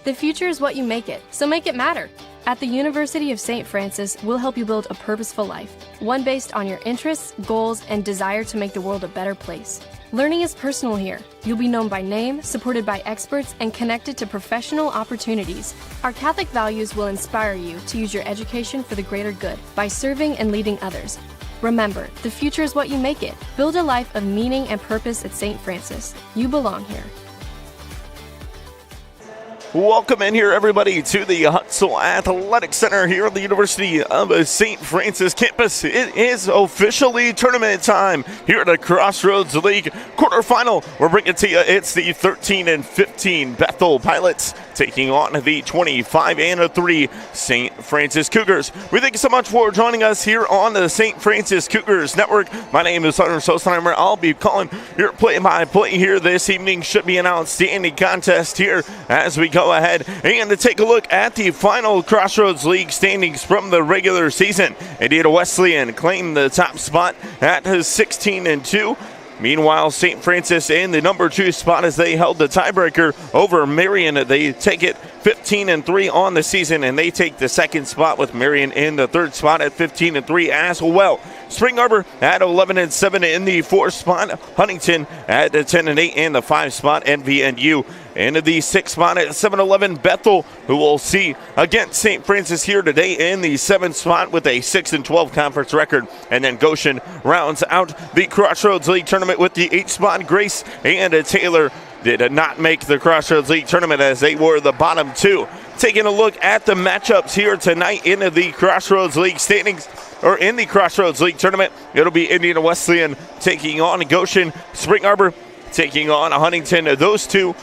The future is what you make it, so make it matter. At the University of St. Francis, we'll help you build a purposeful life, one based on your interests, goals, and desire to make the world a better place. Learning is personal here. You'll be known by name, supported by experts, and connected to professional opportunities. Our Catholic values will inspire you to use your education for the greater good by serving and leading others. Remember, the future is what you make it. Build a life of meaning and purpose at St. Francis. You belong here. Welcome in here, everybody, to the Hutzel Athletic Center here at the University of St. Francis campus. It is officially tournament time here at the Crossroads League quarterfinal. We're bringing it to you. It's the 13-15 Bethel Pilots taking on the 25-3 St. Francis Cougars. We thank you so much for joining us here on the St. Francis Cougars Network. My name is Hunter Sostenheimer. I'll be calling your play-by-play here this evening. Should be an outstanding contest here as we go ahead and to take a look at the final Crossroads League standings from the regular season. Indiana Wesleyan claimed the top spot at 16-2. Meanwhile, St. Francis in the number 2 spot as they held the tiebreaker over Marion. They take it 15-3 on the season, and they take the second spot with Marion in the 3rd spot at 15-3 as well. Spring Arbor at 11-7 in the 4th spot. Huntington at 10-8 in the 5th spot. NVNU in the 6th spot at 7-11. Bethel, who will see against St. Francis here today in the 7th spot with a 6-12 conference record. And then Goshen rounds out the Crossroads League tournament with the 8th spot. Grace and Taylor did not make the Crossroads League tournament as they were the bottom 2. Taking a look at the matchups here tonight in the Crossroads League standings, or in the Crossroads League tournament, it'll be Indiana Wesleyan taking on Goshen, Spring Arbor taking on Huntington. Those two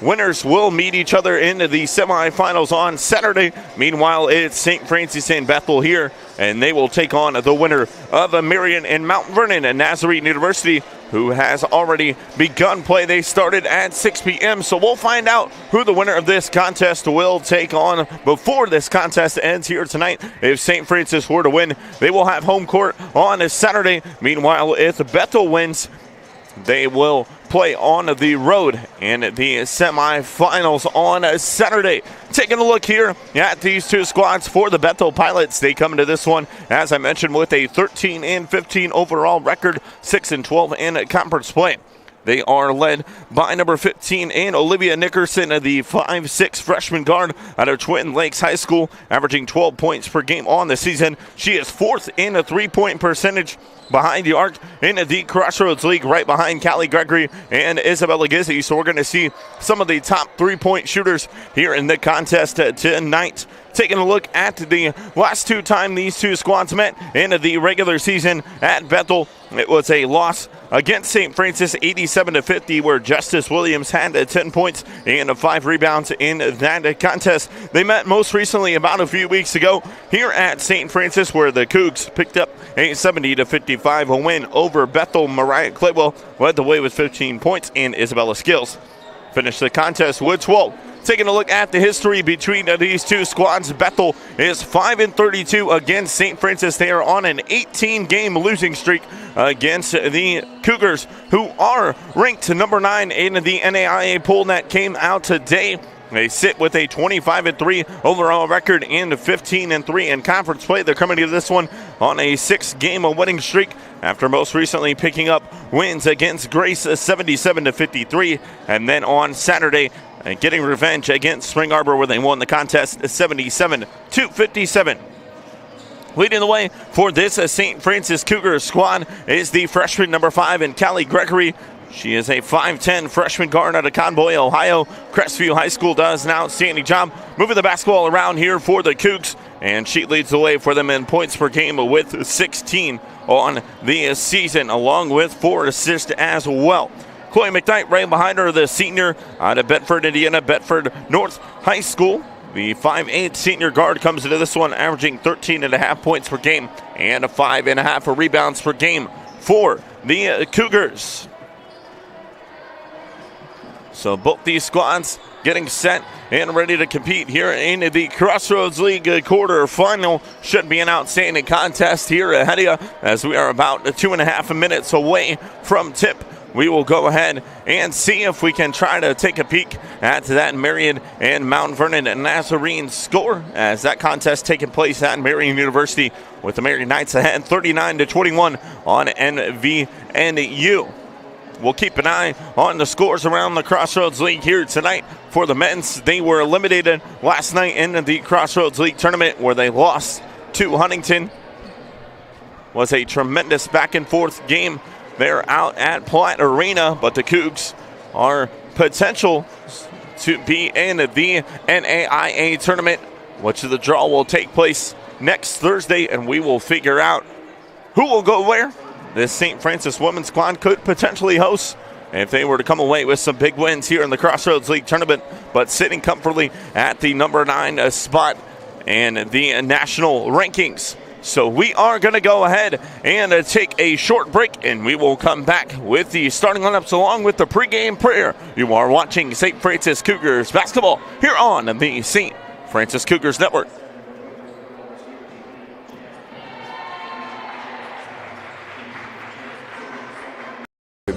winners will meet each other in the semifinals on Saturday. Meanwhile, it's St. Francis and Bethel here, and they will take on the winner of Marion and Mount Vernon and Nazarene University, who has already begun play. They started at 6 p.m., so we'll find out who the winner of this contest will take on before this contest ends here tonight. If St. Francis were to win, they will have home court on a Saturday. Meanwhile, if Bethel wins, they will play on the road in the semifinals on a Saturday. Taking a look here at these two squads for the Bethel Pilots. They come into this one, as I mentioned, with a 13-15 overall record, 6-12 in conference play. They are led by number 15 and Olivia Nickerson, the 5'6 freshman guard out of Twin Lakes High School, averaging 12 points per game on the season. She is 4th in a 3-point percentage behind the arc in the Crossroads League, right behind Callie Gregory and Isabella Gizzi. So we're going to see some of the top 3-point shooters here in the contest tonight. Taking a look at the last 2 times these two squads met in the regular season at Bethel, it was a loss against St. Francis 87-50, where Justice Williams had 10 points and 5 rebounds in that contest. They met most recently about a few weeks ago here at St. Francis, where the Cougs picked up a 70-55 win over Bethel. Mariah Claywell led the way with 15 points, and Isabella Skills finished the contest with 12. Taking a look at the history between these two squads, Bethel is 5-32 against St. Francis. They are on an 18-game losing streak against the Cougars, who are ranked number 9 in the NAIA poll that came out today. They sit with a 25-3 overall record and 15-3 in conference play. They're coming to this one on a 6-game winning streak after most recently picking up wins against Grace 77-53, and then on Saturday getting revenge against Spring Arbor, where they won the contest 77-57. Leading the way for this St. Francis Cougars squad is the freshman number 5 in Callie Gregory. She is a 5'10 freshman guard out of Convoy, Ohio. Crestview High School does an outstanding job moving the basketball around here for the Cougs, and she leads the way for them in points per game with 16 on the season, along with 4 assists as well. Chloe McKnight right behind her, the senior out of Bedford, Indiana, Bedford North High School. The 5'8 senior guard comes into this one averaging 13.5 points per game and 5.5 rebounds per game for the Cougars. So both these squads getting set and ready to compete here in the Crossroads League quarterfinal. Should be an outstanding contest here ahead of you, as we are about 2.5 minutes away from tip we will go ahead and see if we can try to take a peek at that Marion and Mount Vernon Nazarene score as that contest taking place at Marion University with the Marion Knights ahead 39-21 on NVNU. We'll keep an eye on the scores around the Crossroads League here tonight for the men's. They were eliminated last night in the Crossroads League tournament where they lost to Huntington. Was a tremendous back and forth game there out at Platte Arena, but the Cougs are potential to be in the NAIA tournament, which the draw will take place next Thursday, and we will figure out who will go where. This St. Francis women's squad could potentially host if they were to come away with some big wins here in the Crossroads League tournament, but sitting comfortably at the number 9 spot in the national rankings. So we are going to go ahead and take a short break, and we will come back with the starting lineups along with the pregame prayer. You are watching St. Francis Cougars basketball here on the St. Francis Cougars Network.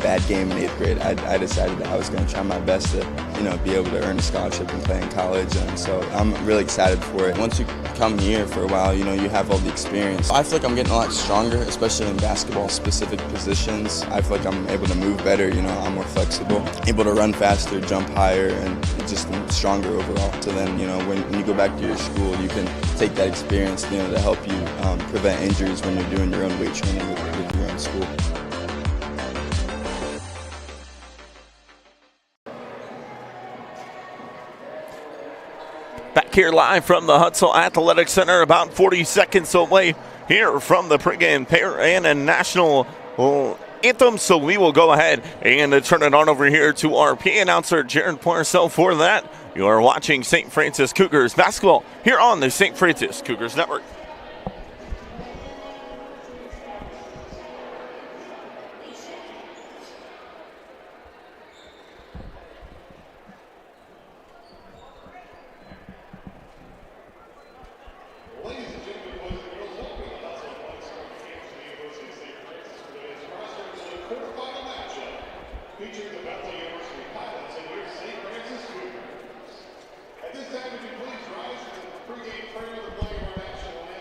Bad game in 8th grade. I decided that I was going to try my best to, be able to earn a scholarship and play in college, and so I'm really excited for it. Once you come here for a while, you have all the experience. I feel like I'm getting a lot stronger, especially in basketball-specific positions. I feel like I'm able to move better, I'm more flexible, able to run faster, jump higher, and just stronger overall. So then, when you go back to your school, you can take that experience, to help you prevent injuries when you're doing your own weight training with your own school. Back here live from the Hutzel Athletic Center, about 40 seconds away here from the pregame prayer and a national anthem. So we will go ahead and turn it on over here to our PA announcer, Jared Porcel, for that. You are watching St. Francis Cougars basketball here on the St. Francis Cougars Network. Featuring the Bethel University Pilots and your St. Francis Cougars. At this time, would you please rise for the pregame prayer of the playing of our national anthem?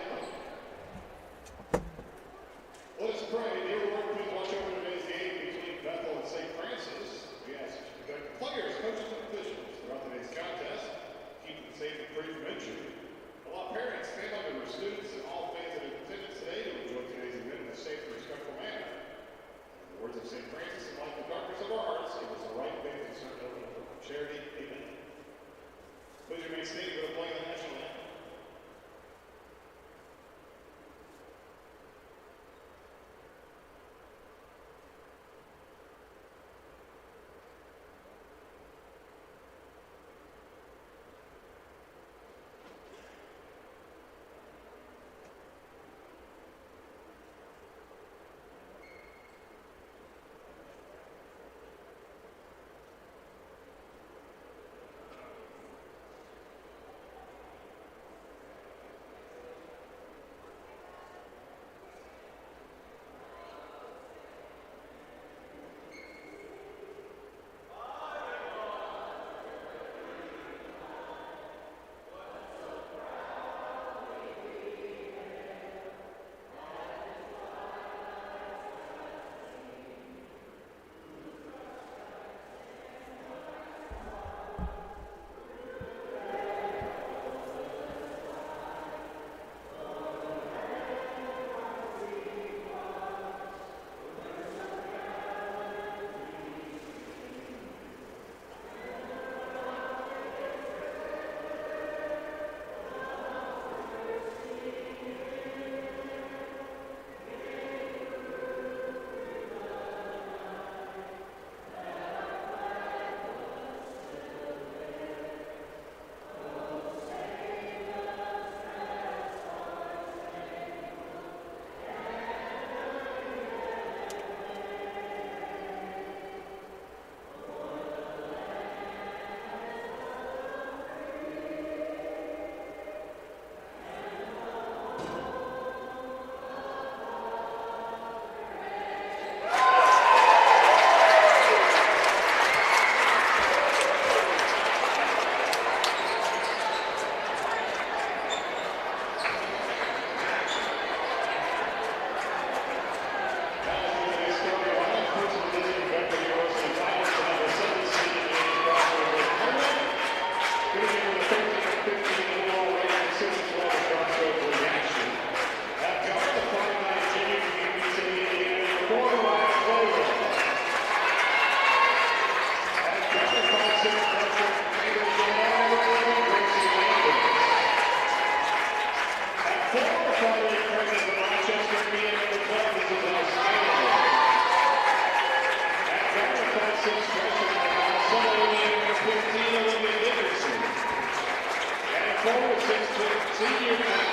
senior team.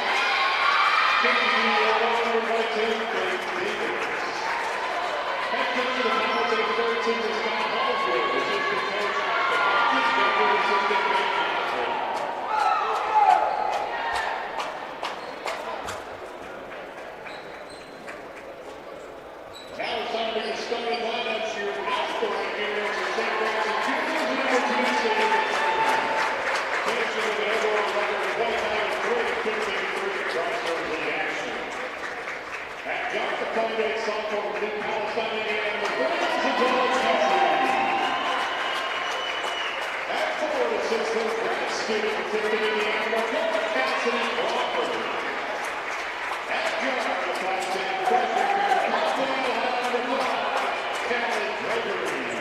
Kicking the over by 2, Davis. Head coach of the Pirates of the third team is Scott Hallfield. Assistant coach, assistant coach. Now it's time to get started lineups. Your national ranking is the St. Francis Juniors and number 2 St. Finishing with an overall record of 193 Crossroads League action. At guard, the Colgate sophomore from New Palestine, Indiana, number 30, George Cassidy. At forward, assistant grad student from Tiffin, Indiana, number 4, Cassidy Crawford. At guard, the 5'10" freshman from Caldwell, number 5, Callie Gregory.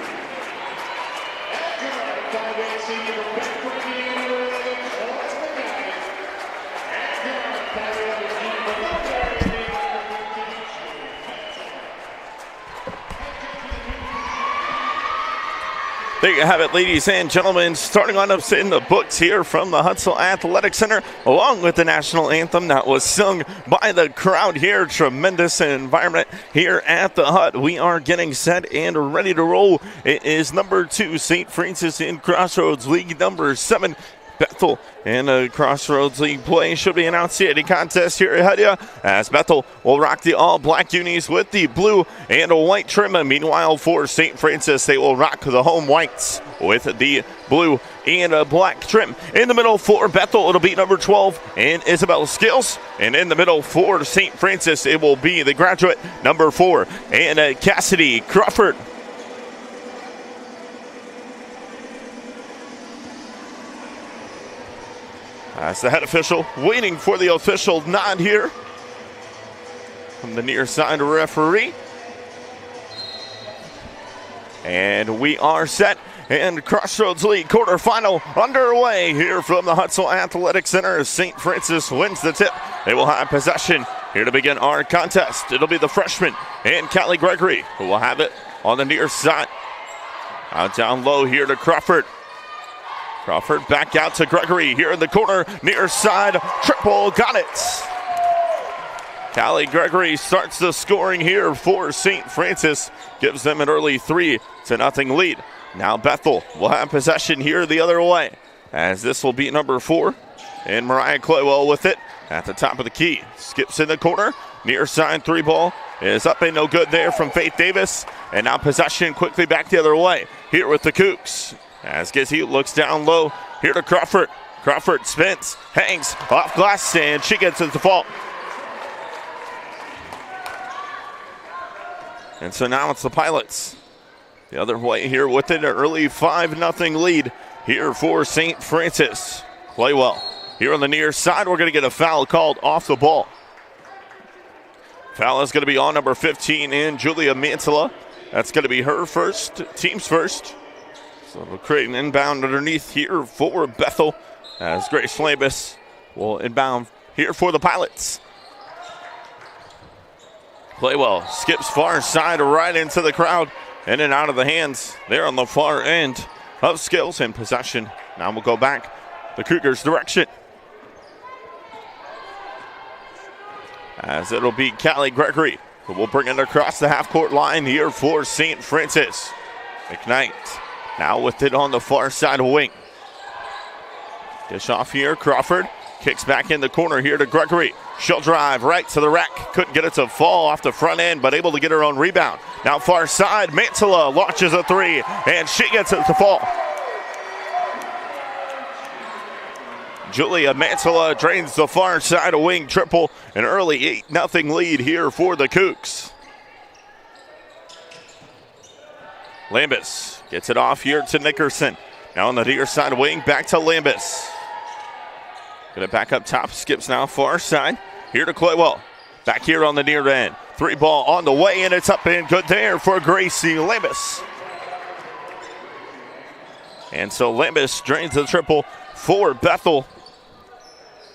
At guard, the 5'8" senior from Bethel, Indiana, number 11, Lawrence McGuire. At guard, the 5'11" senior from Bethel, Indiana, number 13, There you have it, ladies and gentlemen. Starting lineups in the books here from the Huntsville Athletic Center, along with the national anthem that was sung by the crowd here. Tremendous environment here at the Hut. We are getting set and ready to roll. It is number 2, St. Francis in Crossroads League, number 7, Bethel in a Crossroads League play. Should be announced the contest here ahead of you, as Bethel will rock the all-black unis with the blue and a white trim. Meanwhile, for St. Francis, they will rock the home whites with the blue and a black trim. In the middle for Bethel, it'll be number 12 and Isabel Skills. And in the middle for St. Francis, it will be the graduate, number 4, and Cassidy Crawford. As the head official waiting for the official nod here from the near side referee. And we are set. And Crossroads League quarterfinal underway here from the Huntsville Athletic Center as St. Francis wins the tip. They will have possession here to begin our contest. It'll be the freshman and Callie Gregory who will have it on the near side. Out down low here to Crawford. Crawford back out to Gregory here in the corner, near side, triple, got it. Callie Gregory starts the scoring here for St. Francis, gives them an early 3-0 lead. Now Bethel will have possession here the other way, as this will be number 4, and Mariah Claywell with it at the top of the key. Skips in the corner, near side 3 ball is up and no good there from Faith Davis, and now possession quickly back the other way here with the Cougs. As Gizzy looks down low here to Crawford. Crawford spins, hangs off glass, and she gets it to fall. And so now it's the Pilots the other way here with it, an early 5-0 lead here for St. Francis. Claywell here on the near side. We're going to get a foul called off the ball. Foul is going to be on number 15 in Julia Mantilla. That's going to be her first, team's first. So we'll create an inbound underneath here for Bethel, as Grace Lambus will inbound here for the Pilots. Claywell skips far side right into the crowd, in and out of the hands there on the far end of Skills in possession. Now we'll go back the Cougars' direction, as it'll be Callie Gregory who will bring it across the half-court line here for St. Francis. McKnight now with it on the far side wing. Dish off here, Crawford kicks back in the corner here to Gregory. She'll drive right to the rack. Couldn't get it to fall off the front end, but able to get her own rebound. Now far side, Mantilla launches a 3, and she gets it to fall. Julia Mantilla drains the far side of wing triple. An early 8-0 lead here for the Cougs. Lambus gets it off here to Nickerson. Now on the near side wing, back to Lambus. Gonna back up top, skips now far side. Here to Claywell. Back here on the near end. 3 ball on the way, and it's up and good there for Gracie Lambus. And so Lambus drains the triple for Bethel.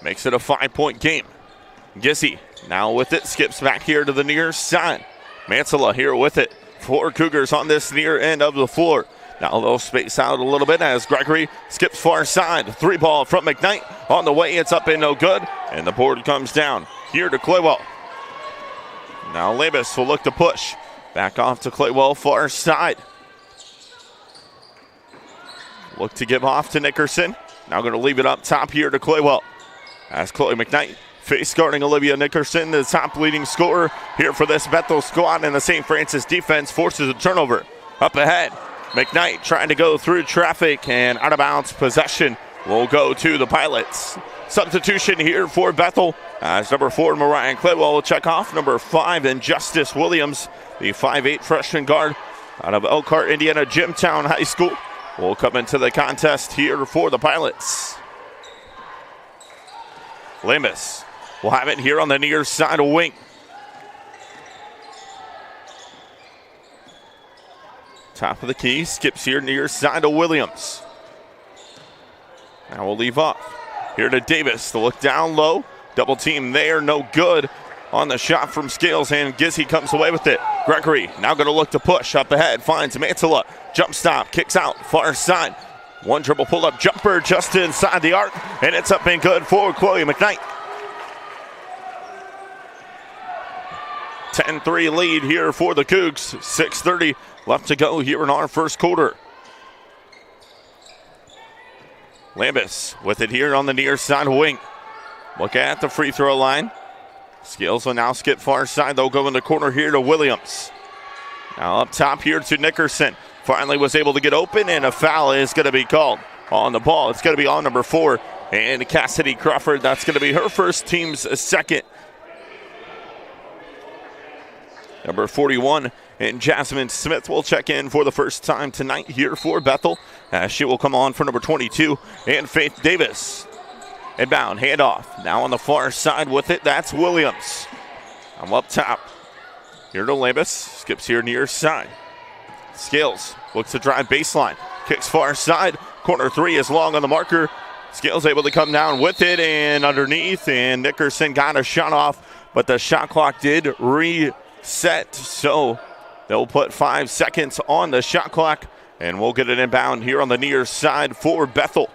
Makes it a 5-point game. Gissy now with it, skips back here to the near side. Mantilla here with it. 4 Cougars on this near end of the floor. Now they'll space out a little bit as Gregory skips far side. Three ball from McKnight. On the way, it's up and no good. And the board comes down here to Claywell. Now Labus will look to push. Back off to Claywell, far side. Look to give off to Nickerson. Now going to leave it up top here to Claywell. As Chloe McKnight face guarding Olivia Nickerson, the top leading scorer here for this Bethel squad, and the St. Francis defense forces a turnover. Up ahead, McKnight trying to go through traffic, and out of bounds possession will go to the Pilots. Substitution here for Bethel as number 4, Mariah Claywell will check off. Number 5, Injustice Williams, the 5'8" freshman guard out of Elkhart, Indiana, Jimtown High School, will come into the contest here for the Pilots. Limbus will have it here on the near side of wing. Top of the key, skips here near side of Williams. Now we'll leave off. Here to Davis, to look down low. Double team there, no good on the shot from Scales, and Gizzy comes away with it. Gregory now going to look to push up ahead, finds Mantilla. Jump stop, kicks out, far side. One dribble pull-up jumper just inside the arc, and it's up and good for Chloe McKnight. 10-3 lead here for the Cougs. 6:30 left to go here in our first quarter. Lambus with it here on the near side wing. Look at the free throw line. Scales will now skip far side. They'll go in the corner here to Williams. Now up top here to Nickerson. Finally was able to get open, and a foul is going to be called on the ball. It's going to be on number 4, and Cassidy Crawford. That's going to be her first, team's second. Number 41, and Jasmine Smith will check in for the first time tonight here for Bethel, as she will come on for number 22, and Faith Davis. Inbound, handoff. Now on the far side with it, that's Williams. I'm up top. Here to Lambus, skips here near side. Scales looks to drive baseline, kicks far side. Corner 3 is long on the marker. Scales able to come down with it and underneath, and Nickerson got a shot off, but the shot clock did reset, so they'll put 5 seconds on the shot clock, and we'll get an inbound here on the near side for Bethel.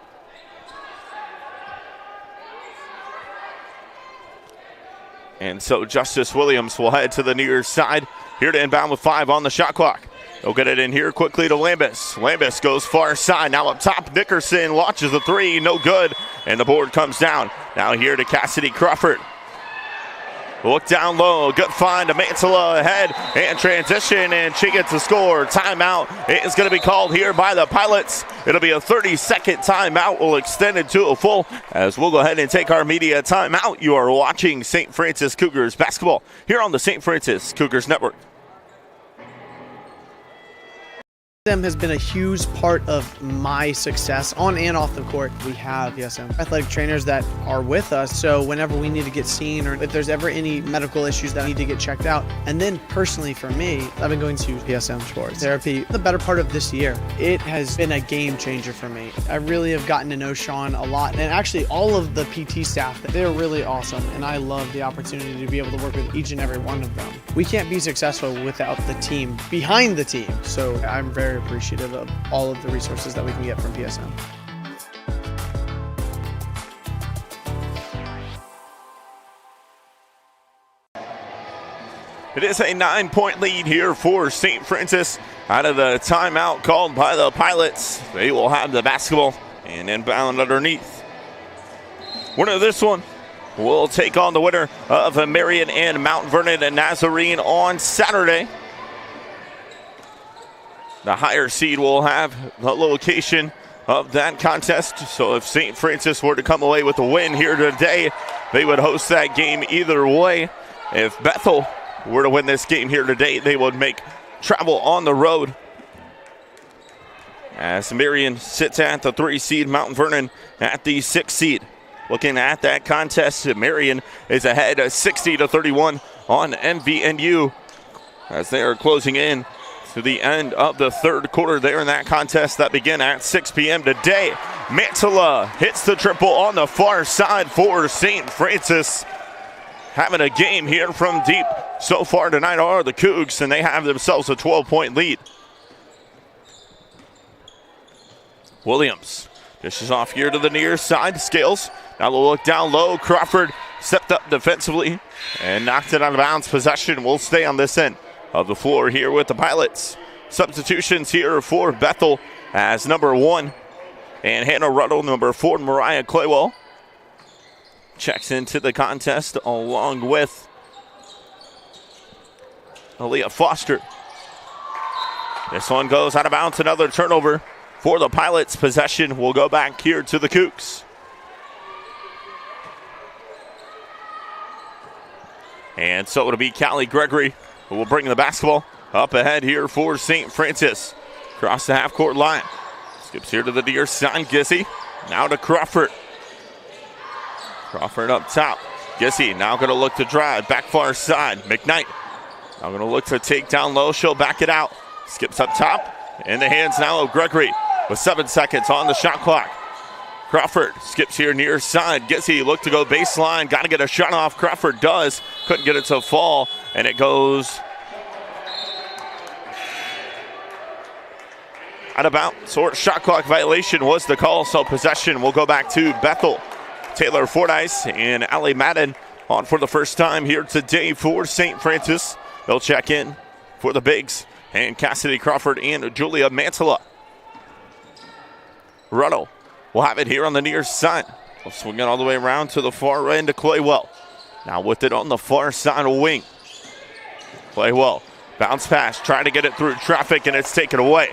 And so Justice Williams will head to the near side, here to inbound with 5 on the shot clock. They'll get it in here quickly to Lambus. Lambus goes far side. Now up top, Nickerson launches a 3, no good, and the board comes down. Now here to Cassidy Crawford. Look down low, good find to Mantilla ahead, and transition, and she gets a score. Timeout is going to be called here by the Pilots. It'll be a 30-second timeout. We'll extend it to a full, as we'll go ahead and take our media timeout. You are watching St. Francis Cougars basketball here on the St. Francis Cougars Network. PSM has been a huge part of my success on and off the court. We have PSM athletic trainers that are with us, so whenever we need to get seen or if there's ever any medical issues that need to get checked out. And then personally for me, I've been going to PSM Sports Therapy the better part of this year. It has been a game changer for me. I really have gotten to know Sean a lot, and actually all of the PT staff, they're really awesome, and I love the opportunity to be able to work with each and every one of them. We can't be successful without the team behind the team, so I'm very appreciative of all of the resources that we can get from PSM. It is a 9-point lead here for St. Francis out of the timeout called by the Pilots. They will have the basketball and inbound underneath. Winner of this one will take on the winner of Marion and Mount Vernon and Nazarene on Saturday. The higher seed will have the location of that contest. So if St. Francis were to come away with a win here today, they would host that game either way. If Bethel were to win this game here today, they would make travel on the road. As Marion sits at the 3 seed, Mount Vernon at the 6 seed. Looking at that contest, Marion is ahead 60-31 on MVNU as they are closing in to the end of the third quarter there in that contest that began at 6 p.m. today. Mantilla hits the triple on the far side for St. Francis. Having a game here from deep so far tonight are the Cougs, and they have themselves a 12-point lead. Williams dishes off here to the near side. Scales. Now they'll look down low. Crawford stepped up defensively and knocked it out of bounds. Possession will stay on this end of the floor here with the Pilots. Substitutions here for Bethel as number 1 and Hannah Ruddle, number 4, Mariah Claywell checks into the contest along with Aaliyah Foster. This one goes out of bounds. Another turnover for the Pilots. Possession will go back here to the Cougs. And so it'll be Callie Gregory who will bring the basketball up ahead here for St. Francis. Across the half-court line. Skips here to the near side. Gissy. Now to Crawford. Crawford up top. Gissy now going to look to drive. Back far side. McKnight now going to look to take down low. She'll back it out. Skips up top. In the hands now of Gregory with 7 seconds on the shot clock. Crawford skips here near side. Gissy look to go baseline. Got to get a shot off. Crawford does. Couldn't get it to fall. And it goes out of bounds. Shot clock violation was the call. So possession will go back to Bethel. Taylor Fordyce and Allie Madden on for the first time here today for St. Francis. They'll check in for the Bigs. And Cassidy Crawford and Julia Mantilla. Ruddle will have it here on the near side. We'll swing it all the way around to the far end to Claywell. Now with it on the far side of wing. Claywell, bounce pass, trying to get it through traffic, and it's taken away.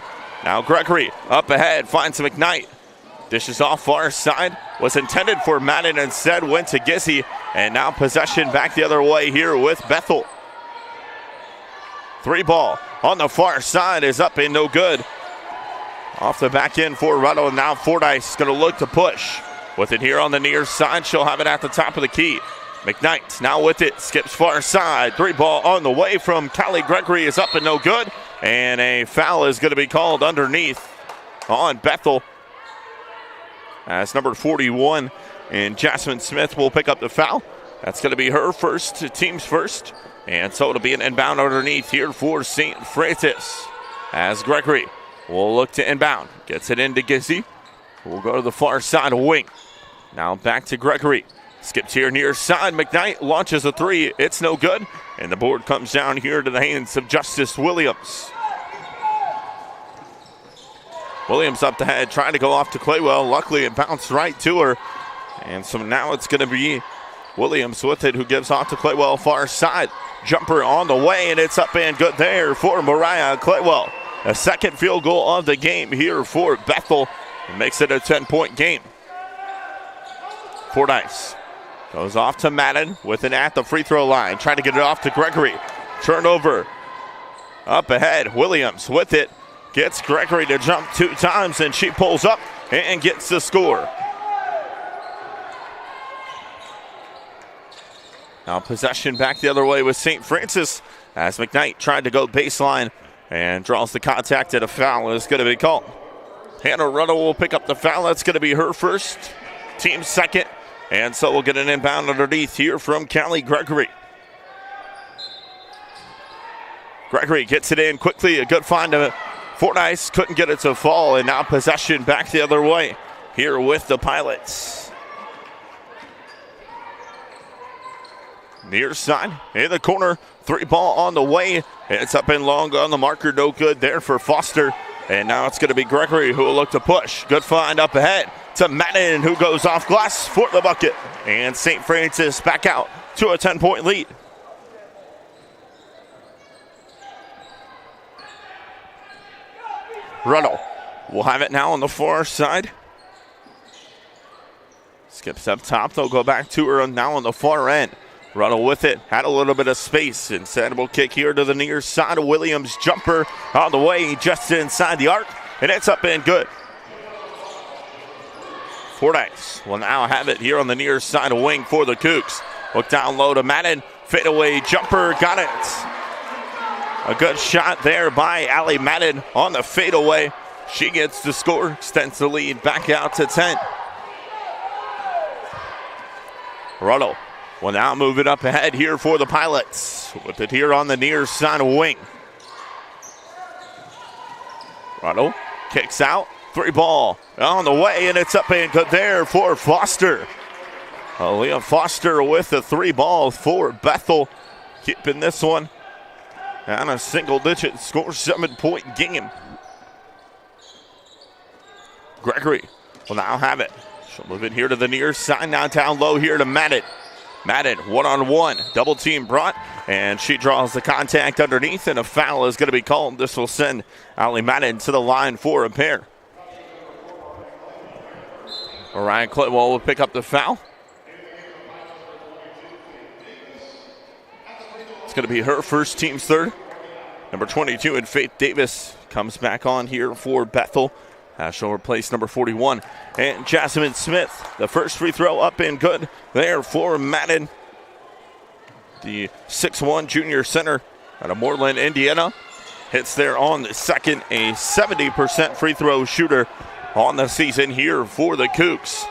Now Gregory up ahead, finds McKnight. Dishes off far side, was intended for Madden, instead went to Gissy, and now possession back the other way here with Bethel. 3 ball on the far side is up and no good. Off the back end for Ruddle, and now Fordyce going to look to push. With it here on the near side, she'll have it at the top of the key. McKnight now with it, skips far side. 3 ball on the way from Callie Gregory is up and no good. And a foul is going to be called underneath on Bethel. As number 41 and Jasmine Smith will pick up the foul. That's going to be her first, team's first. And so it'll be an inbound underneath here for St. Francis. As Gregory will look to inbound. Gets it into Gissy. We'll go to the far side of wing. Now back to Gregory. Skips here near side. McKnight launches a 3. It's no good. And the board comes down here to the hands of Justice Williams. Williams up the head, trying to go off to Claywell. Luckily, it bounced right to her. And so now it's going to be Williams with it, who gives off to Claywell far side. Jumper on the way, and it's up and good there for Mariah Claywell. A second field goal of the game here for Bethel. It makes it a 10-point game. Fordyce goes off to Madden with it at the free throw line. Trying to get it off to Gregory. Turnover up ahead. Williams with it. Gets Gregory to jump 2 times, and she pulls up and gets the score. Now possession back the other way with St. Francis as McKnight tried to go baseline and draws the contact, and a foul is going to be called. Hannah Ruddle will pick up the foul. That's going to be her first, team second, and so we'll get an inbound underneath here from Callie Gregory. Gregory gets it in quickly, a good find to Fordyce, couldn't get it to fall, and now possession back the other way here with the Pilots. Near side in the corner, 3 ball on the way. It's up and long on the marker, no good there for Foster. And now it's going to be Gregory who will look to push. Good find up ahead to Madden, who goes off glass for the bucket. And St. Francis back out to a 10-point lead. Ruddle will have it now on the far side. Skips up top. They'll go back to her now on the far end. Ruddle with it, had a little bit of space. Instead, we'll kick here to the near side of Williams. Jumper on the way, just inside the arc, and it's up and good. Fordyce will now have it here on the near side of wing for the Cougs. Look down low to Madden, fadeaway jumper, got it. A good shot there by Allie Madden on the fadeaway. She gets the score, extends the lead back out to 10. Ruddle will now move it up ahead here for the Pilots. With it here on the near side of wing. Ruddle kicks out, Three ball on the way, and it's up and good there for Foster. Leah Foster with the three ball for Bethel, keeping this one on a single-digit score, 7-point game. Gregory will now have it. She'll move it here to the near side, now down low here to Madden. Madden, one-on-one, double team brought, and she draws the contact underneath, and a foul is going to be called. This will send Allie Madden to the line for a pair. Orion Clitwell will pick up the foul. It's going to be her first, team's third. Number 22 in Faith Davis comes back on here for Bethel. She'll replace number 41. And Jasmine Smith, the first free throw up and good there for Madden. The 6'1 junior center out of Moreland, Indiana. Hits there on the second, a 70% free throw shooter on the season here for the Cougs.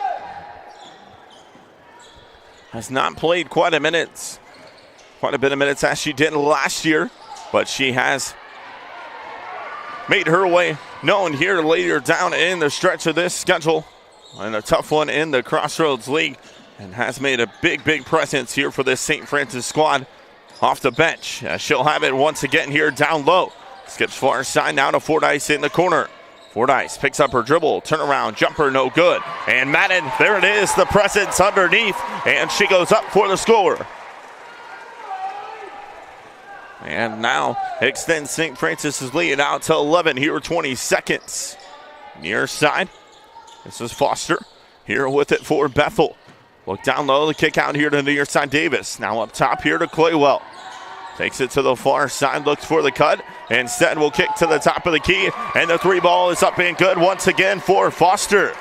Has not played quite a bit of minutes as she did last year, but she has made her way known here later down in the stretch of this schedule, and a tough one in the Crossroads League, and has made a big presence here for this St. Francis squad off the bench. She'll have it once again here down low. Skips far side now to Fordyce in the corner. Fordyce picks up her dribble, turnaround, jumper, no good. And Madden, there it is, the presence underneath, and she goes up for the score. And now extends St. Francis's lead out to 11 here, 20 seconds. Near side, this is Foster here with it for Bethel. Look down low, the kick out here to the near side, Davis. Now up top here to Claywell. Takes it to the far side, looks for the cut. Instead will kick to the top of the key, and the three ball is up and good once again for Foster.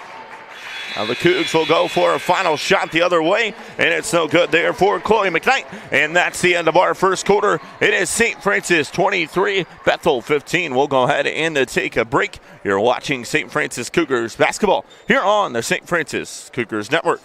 Now the Cougs will go for a final shot the other way, and it's no good there for Chloe McKnight. And that's the end of our first quarter. It is St. Francis 23, Bethel 15. We'll go ahead and take a break. You're watching St. Francis Cougars basketball here on the St. Francis Cougars Network.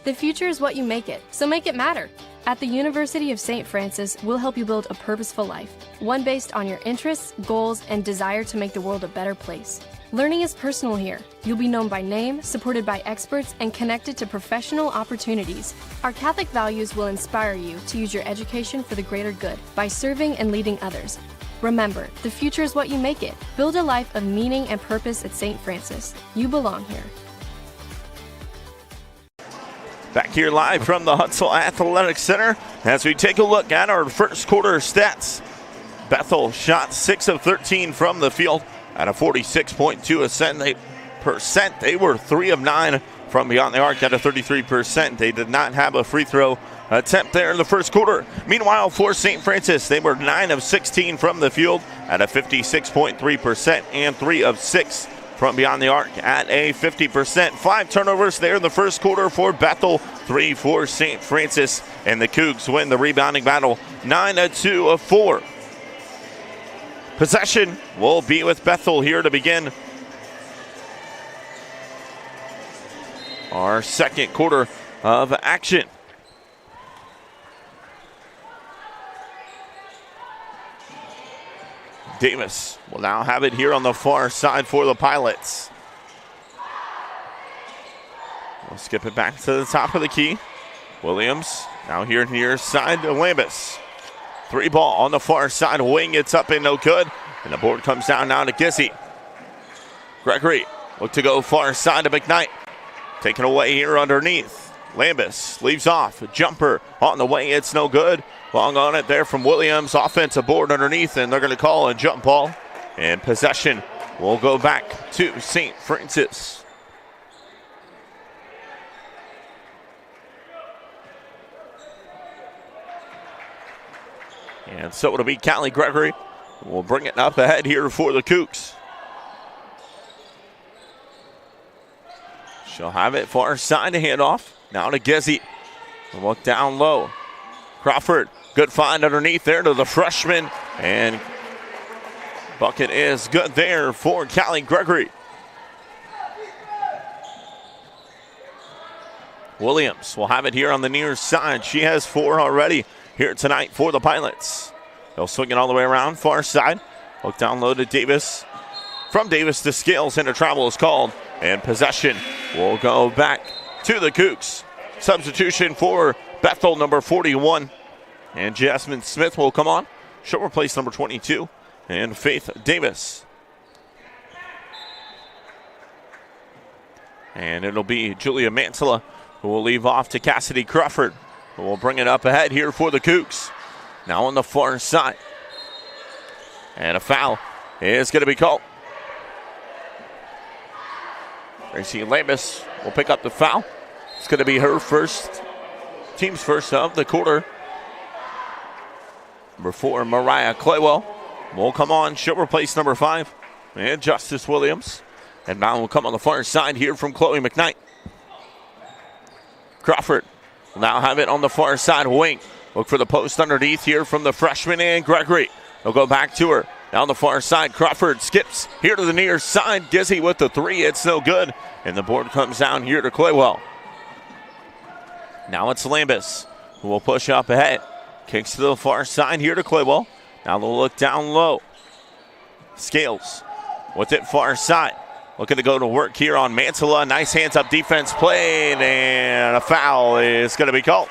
The future is what you make it, so make it matter. At the University of St. Francis, we'll help you build a purposeful life, one based on your interests, goals, and desire to make the world a better place. Learning is personal here. You'll be known by name, supported by experts, and connected to professional opportunities. Our Catholic values will inspire you to use your education for the greater good by serving and leading others. Remember, the future is what you make it. Build a life of meaning and purpose at St. Francis. You belong here. Back here live from the Huntsville Athletic Center as we take a look at our first quarter stats. Bethel shot 6 of 13 from the field at a 46.2%. They were 3 of 9 from beyond the arc at a 33%. They did not have a free throw attempt there in the first quarter. Meanwhile, for St. Francis, they were 9 of 16 from the field at a 56.3% and 3 of 6 from beyond the arc at a 50%. 5 turnovers there in the first quarter for Bethel, 3 for St. Francis, and the Cougs win the rebounding battle 9-2 of 4. Possession will be with Bethel here to begin our second quarter of action. Davis will now have it here on the far side for the Pilots. We'll skip it back to the top of the key. Williams now here near side to Lambus. 3 ball on the far side, wing, it's up and no good. And the board comes down now to Gizzy. Gregory look to go far side to McKnight. Taken away here underneath. Lambus leaves off, a jumper on the way, it's no good. Long on it there from Williams, offensive board underneath, and they're going to call a jump ball. And possession will go back to St. Francis. And so it'll be Callie Gregory. We'll bring it up ahead here for the Cougs. She'll have it far side to hand off. Now to Gizzy. Look down low. Crawford, good find underneath there to the freshman. And bucket is good there for Callie Gregory. Williams will have it here on the near side. She has 4 already here tonight for the Pilots. He'll swing it all the way around, far side. Look down low to Davis. From Davis to Scales, and a travel is called. And possession will go back to the Cougs. Substitution for Bethel, number 41. And Jasmine Smith will come on. She'll replace number 22 and Faith Davis. And it'll be Julia Mantilla who will leave off to Cassidy Crawford, who will bring it up ahead here for the Cougs. Now on the far side. And a foul is going to be called. Gracie Lambus will pick up the foul. It's going to be her first, team's first of the quarter. Number 4, Mariah Claywell will come on. She'll replace number 5 and Justice Williams. And now will come on the far side here from Chloe McKnight. Crawford will now have it on the far side wing. Look for the post underneath here from the freshman and Gregory. They'll go back to her. Down the far side, Crawford skips here to the near side. Gizzy with the 3, it's no good. And the board comes down here to Claywell. Now it's Lambus who will push up ahead. Kicks to the far side here to Claywell. Now they'll look down low. Scales with it far side. Looking to go to work here on Mantilla. Nice hands-up defense played, and a foul is going to be called.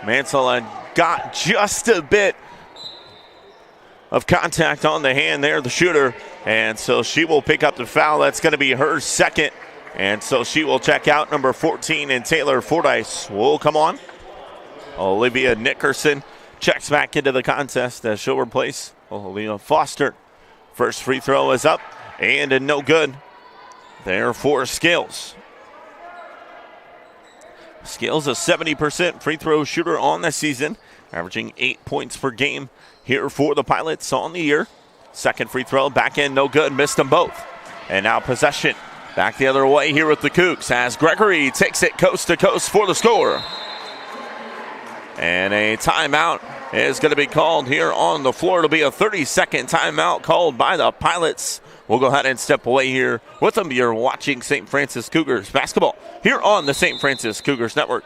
Mantilla got just a bit of contact on the hand there, the shooter, and so she will pick up the foul. That's going to be her second, and so she will check out. Number 14, and Taylor Fordyce will come on. Olivia Nickerson checks back into the contest as she'll replace Olivia Foster. First free throw is up and no good. There for Scales. Scales a 70% free throw shooter on the season, averaging 8 points per game here for the Pilots on the year. Second free throw, back in, no good, missed them both. And now possession back the other way here with the Cougs as Gregory takes it coast to coast for the score. And a timeout is going to be called here on the floor. It'll be a 30-second timeout called by the Pilots. We'll go ahead and step away here with them. You're watching St. Francis Cougars basketball here on the St. Francis Cougars Network.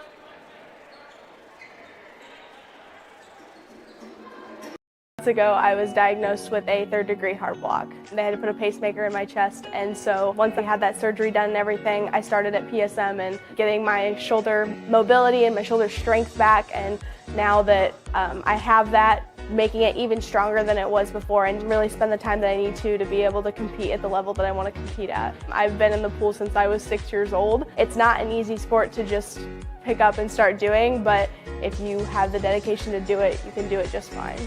Months ago, I was diagnosed with a third-degree heart block. They had to put a pacemaker in my chest, and so once I had that surgery done and everything, I started at PSM and getting my shoulder mobility and my shoulder strength back, and now that I have that, making it even stronger than it was before and really spend the time that I need to be able to compete at the level that I want to compete at. I've been in the pool since I was 6 years old. It's not an easy sport to just pick up and start doing, but if you have the dedication to do it, you can do it just fine.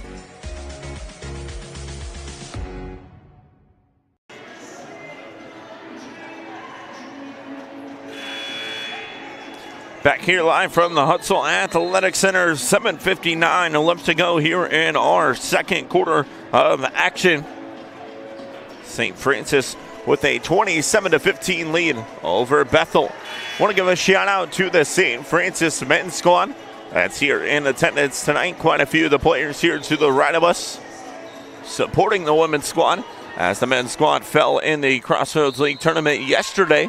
Back here live from the Hutzel Athletic Center, 7:59 left to go here in our second quarter of action. St. Francis with a 27-15 lead over Bethel. Want to give a shout out to the St. Francis men's squad that's here in attendance tonight. Quite a few of the players here to the right of us supporting the women's squad as the men's squad fell in the Crossroads League tournament yesterday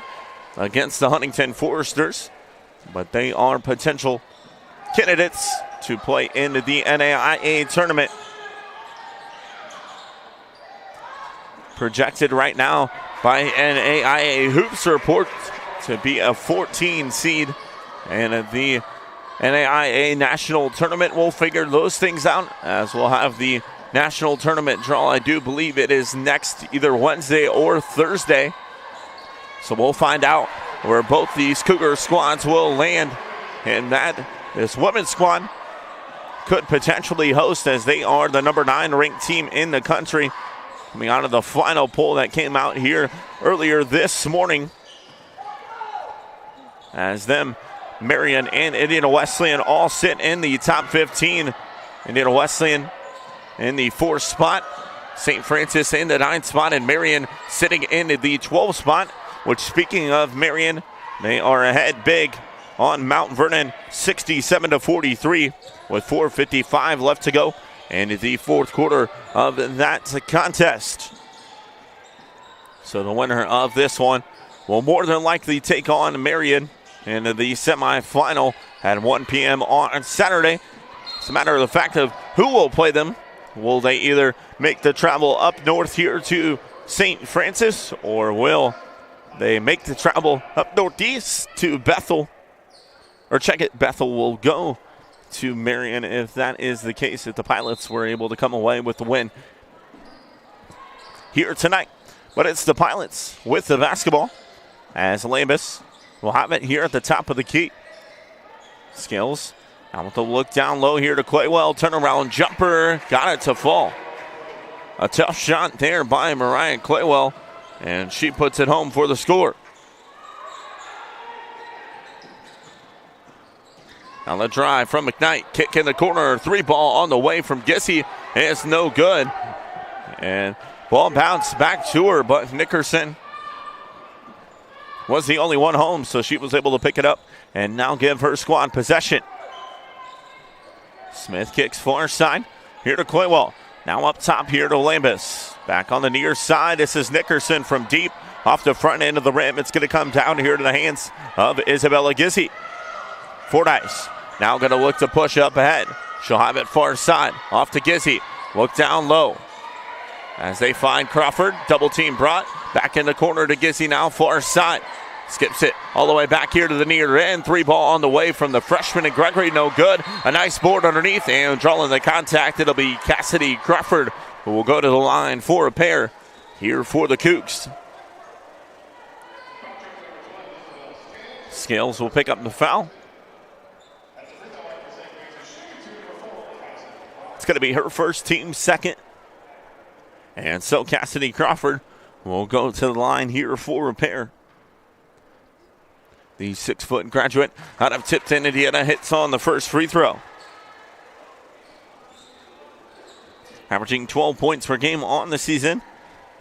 against the Huntington Foresters. But they are potential candidates to play in the NAIA tournament. Projected right now by NAIA Hoops Report to be a 14 seed. And the NAIA National Tournament will figure those things out as we'll have the National Tournament draw. I do believe it is next either Wednesday or Thursday. So we'll find out where both these Cougar squads will land, and that this women's squad could potentially host as they are the number 9 ranked team in the country, coming out of the final poll that came out here earlier this morning. As them, Marion and Indiana Wesleyan all sit in the top 15. Indiana Wesleyan in the 4th spot, St. Francis in the 9th spot, and Marion sitting in the 12th spot. Which, speaking of Marion, they are ahead big on Mount Vernon, 67-43, with 4:55 left to go in the fourth quarter of that contest. So the winner of this one will more than likely take on Marion in the semifinal at 1 p.m. on Saturday. It's a matter of the fact of who will play them. Will they either make the travel up north here to St. Francis, or will they make the travel up northeast to Bethel? Or check it, Bethel will go to Marion if that is the case, if the Pilots were able to come away with the win here tonight. But it's the Pilots with the basketball as Lambus will have it here at the top of the key. Skills now with the look down low here to Claywell. Turnaround jumper, got it to fall. A tough shot there by Mariah Claywell, and she puts it home for the score. Now the drive from McKnight, kick in the corner, 3-ball on the way from Gissy. It's no good. And ball bounced back to her, but Nickerson was the only one home, so she was able to pick it up and now give her squad possession. Smith kicks far side, here to Claywell. Now up top here to Lambus. Back on the near side, this is Nickerson from deep off the front end of the rim. It's going to come down here to the hands of Isabella Gissy. Fordyce now going to look to push up ahead. She'll have it far side, off to Gissy. Look down low as they find Crawford. Double team brought back in the corner to Gissy now, far side. Skips it all the way back here to the near end. 3-ball on the way from the freshman and Gregory, no good. A nice board underneath and drawing the contact. It'll be Cassidy Crawford who will go to the line for a pair here for the Cougs. Scales will pick up the foul. It's going to be her first, team second. And so Cassidy Crawford will go to the line here for repair. The 6-foot graduate out of Tipton, Indiana, hits on the first free throw. Averaging 12 points per game on the season.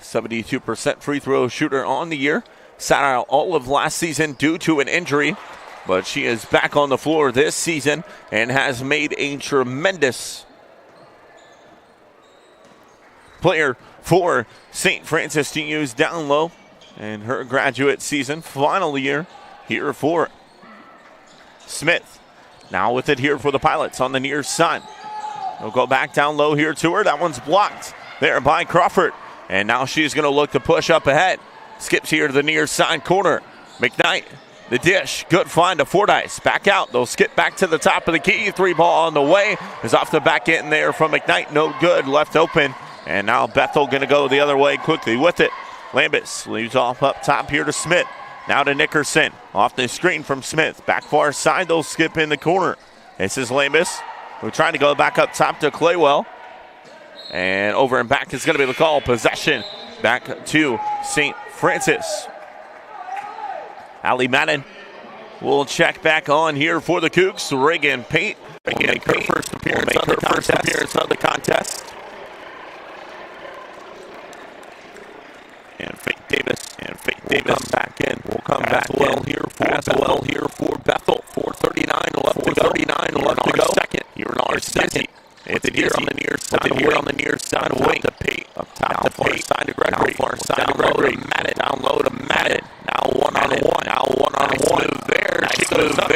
72% free throw shooter on the year. Sat out all of last season due to an injury, but she is back on the floor this season and has made a tremendous player for St. Francis to use down low in her graduate season, final year here for Smith. Now with it here for the Pilots on the near side. They'll go back down low here to her. That one's blocked there by Crawford. And now she's going to look to push up ahead. Skips here to the near side corner. McKnight, the dish. Good find to Fordyce. Back out. They'll skip back to the top of the key. 3-ball on the way. Is off the back end there from McKnight. No good. Left open. And now Bethel going to go the other way quickly with it. Lambus leaves off up top here to Smith. Now to Nickerson. Off the screen from Smith. Back far side. They'll skip in the corner. This is Lambus. We're trying to go back up top to Claywell. And over and back is going to be the call. Possession back to St. Francis. Allie Madden will check back on here for the Cougs. Reagan Pate will make her first appearance of the contest. And Faith Davis back in. Will come back well here for Bethel. 4:39 left to go. Second. Here in our second. It's here on the near side. Wing to Pate. Up top to Pate. Side to Gregory. Far side to Gregory. Madden. Down low to Madden. Now one-on-one. There. She goes up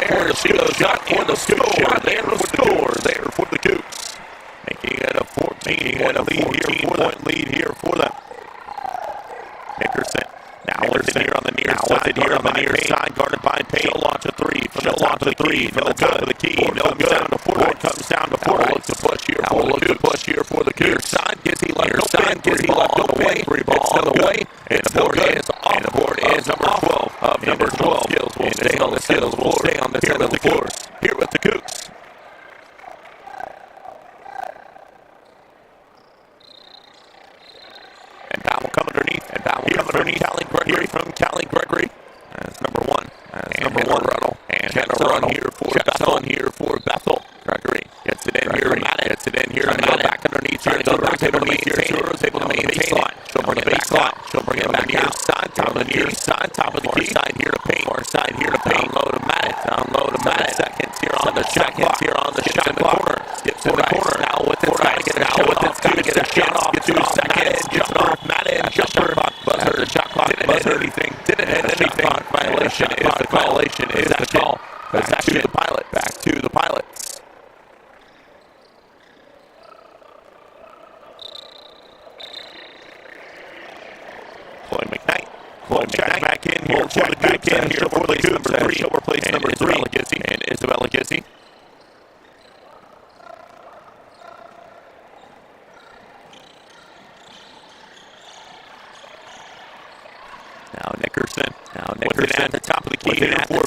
for the score. There for the Cougs. Making it a 14-point lead here for them. Nickerson. Now with it here on the near side. Guarded by Pate. She'll launch a three from the top of the key. No good. Board comes down to Fordyce. Look to push here for the Cougs. Side. Gissy left open. 3-ball on the way. And the board is number 12 of number 12. Skills will stay on the center of the floor. Here with the Cougs. And Bowell come underneath. Callie Gregory. That's number one. Ruddle. And Jenna run here for Bethel. Gregory gets it in here. Madden. Back underneath here. Is able to maintain line. She'll bring it back out. She'll bring it back out. Top of the key. Side here to Pate. Down low to Madden. Seconds here on the shot in the corner. Skips in the corner. Now with it. Got to get a shot off. 2 seconds. Jump off. Madden. Jumper. Buzzer. The shot clock. Didn't hit anything. Violation is the call. Possession to the Pilot. back to the Pilots. Chloe McKnight. Chloe McKnight back in here for the Cougs. And here for place number 3. She'll replace number 3. And Isabella Gizzi. Now Nickerson at the top of the key here for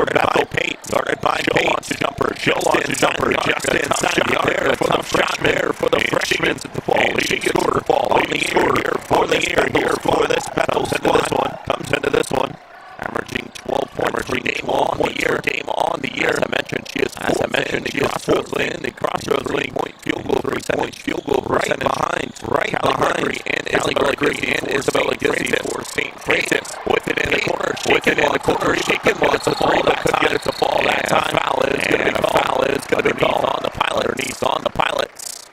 Bethel. Pate guarded by Pate. She'll launch a jumper just inside the arc. For the shot there for the freshman. The ball. She gets the ball on the air here for this Bethel squad. Comes into this one. Averaging 12 points per game on the year. As I mentioned, she is the Crossroads League point field goal right behind Callie and Isabella Gizzi for St. Francis. With it in the corner, shaking while it's a ball that could get it to fall that time. Foul is going to be called on the Pilot. Underneath on the Pilots.